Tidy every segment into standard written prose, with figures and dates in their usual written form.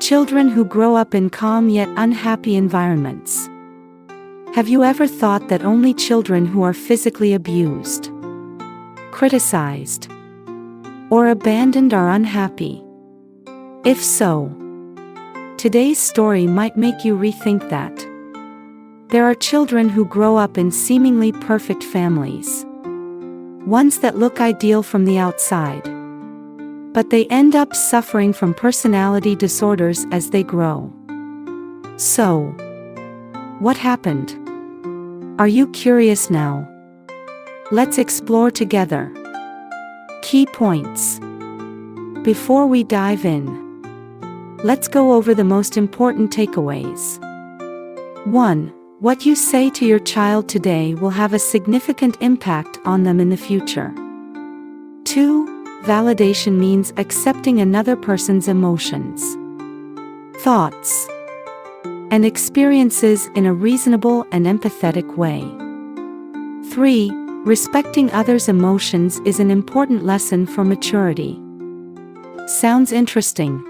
Children who grow up in calm yet unhappy environments. Have you ever thought that only children who are physically abused, criticized, or abandoned are unhappy? If so, today's story might make you rethink that. There are children who grow up in seemingly perfect families, ones that look ideal from the outside, but they end up suffering from personality disorders as they grow. So, what happened? Are you curious now? Let's explore together. Key points. Before we dive in, let's go over the most important takeaways. 1. What you say to your child today will have a significant impact on them in the future. 2. Validation means accepting another person's emotions, thoughts, and experiences in a reasonable and empathetic way. 3. Respecting others' emotions is an important lesson for maturity. Sounds interesting?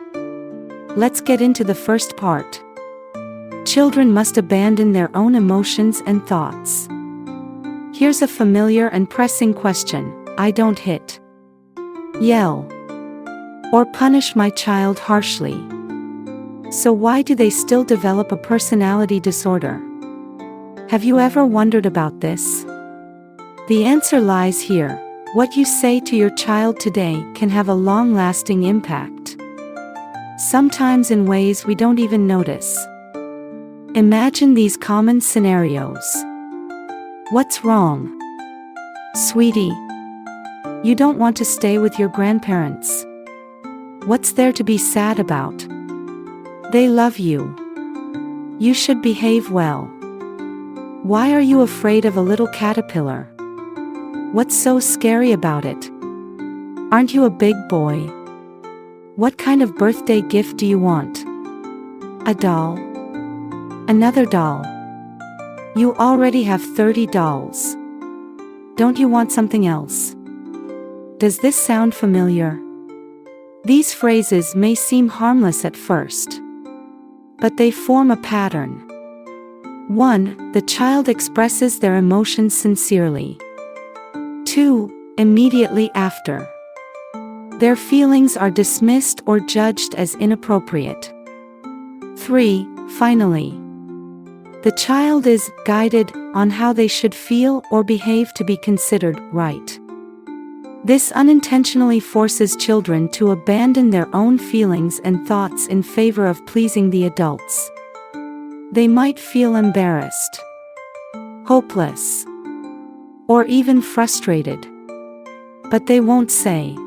Let's get into the first part. Children must abandon their own emotions and thoughts. Here's a familiar and pressing question. I don't hit, yell, or punish my child harshly. So why do they still develop a personality disorder? Have you ever wondered about this? The answer lies here. What you say to your child today can have a long-lasting impact, sometimes in ways we don't even notice. Imagine these common scenarios. What's wrong? Sweetie, you don't want to stay with your grandparents. What's there to be sad about? They love you. You should behave well. Why are you afraid of a little caterpillar? What's so scary about it? Aren't you a big boy? What kind of birthday gift do you want? A doll? Another doll? You already have 30 dolls. Don't you want something else? Does this sound familiar? These phrases may seem harmless at first, but they form a pattern. 1. The child expresses their emotions sincerely. 2. Immediately after, their feelings are dismissed or judged as inappropriate. 3. Finally, the child is guided on how they should feel or behave to be considered right. This unintentionally forces children to abandon their own feelings and thoughts in favor of pleasing the adults. They might feel embarrassed, hopeless, or even frustrated, but they won't say,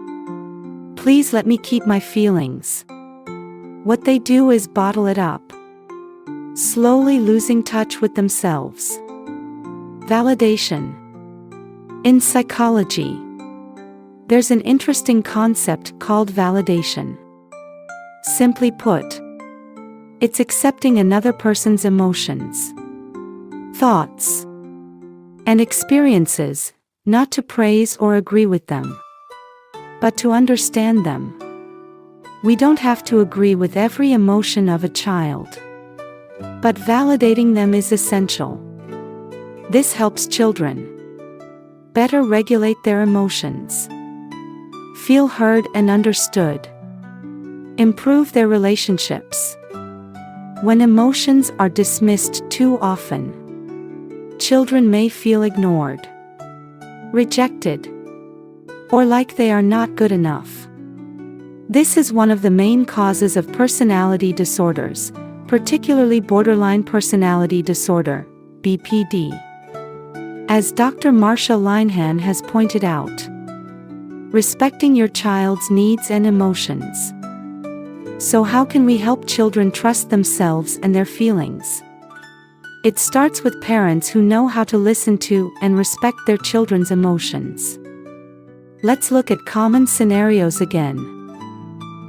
"Please let me keep my feelings." What they do is bottle it up, slowly losing touch with themselves. Validation. In psychology, there's an interesting concept called validation. Simply put, it's accepting another person's emotions, thoughts, and experiences, not to praise or agree with them, but to understand them. We don't have to agree with every emotion of a child, but validating them is essential. This helps children better regulate their emotions, feel heard and understood, improve their relationships. When emotions are dismissed too often, children may feel ignored, rejected, or like they are not good enough. This is one of the main causes of personality disorders, particularly borderline personality disorder, BPD. As Dr. Marsha Linehan has pointed out, respecting your child's needs and emotions. So how can we help children trust themselves and their feelings? It starts with parents who know how to listen to and respect their children's emotions. Let's look at common scenarios again,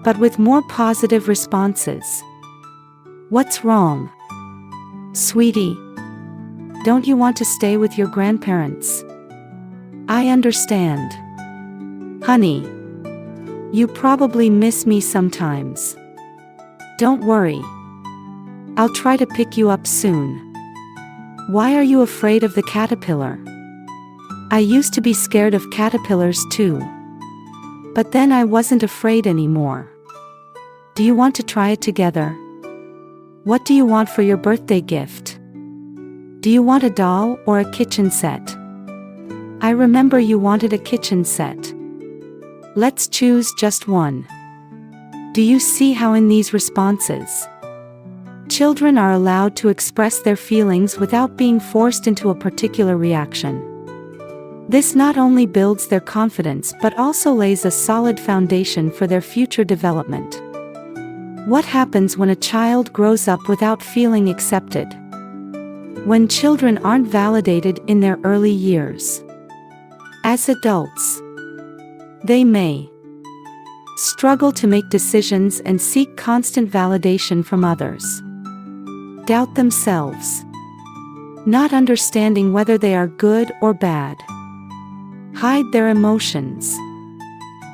but with more positive responses. What's wrong? Sweetie, don't you want to stay with your grandparents? I understand. Honey, you probably miss me sometimes. Don't worry. I'll try to pick you up soon. Why are you afraid of the caterpillar? I used to be scared of caterpillars too. But then I wasn't afraid anymore. Do you want to try it together? What do you want for your birthday gift? Do you want a doll or a kitchen set? I remember you wanted a kitchen set. Let's choose just one. Do you see how in these responses, children are allowed to express their feelings without being forced into a particular reaction? This not only builds their confidence but also lays a solid foundation for their future development. What happens when a child grows up without feeling accepted? When children aren't validated in their early years? As adults, they may struggle to make decisions and seek constant validation from others. Doubt themselves, not understanding whether they are good or bad. Hide their emotions,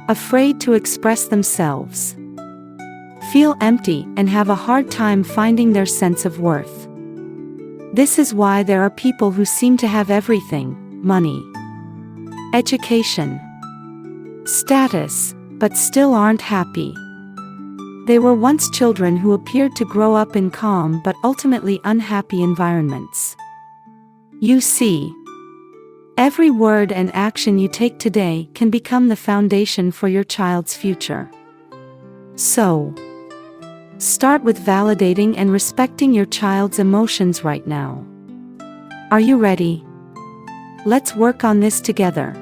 afraid to express themselves. Feel empty and have a hard time finding their sense of worth. This is why there are people who seem to have everything: money, education, status, but still aren't happy. They were once children who appeared to grow up in calm but ultimately unhappy environments. You see, every word and action you take today can become the foundation for your child's future. So, start with validating and respecting your child's emotions right now. Are you ready? Let's work on this together.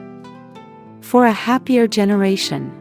For a happier generation.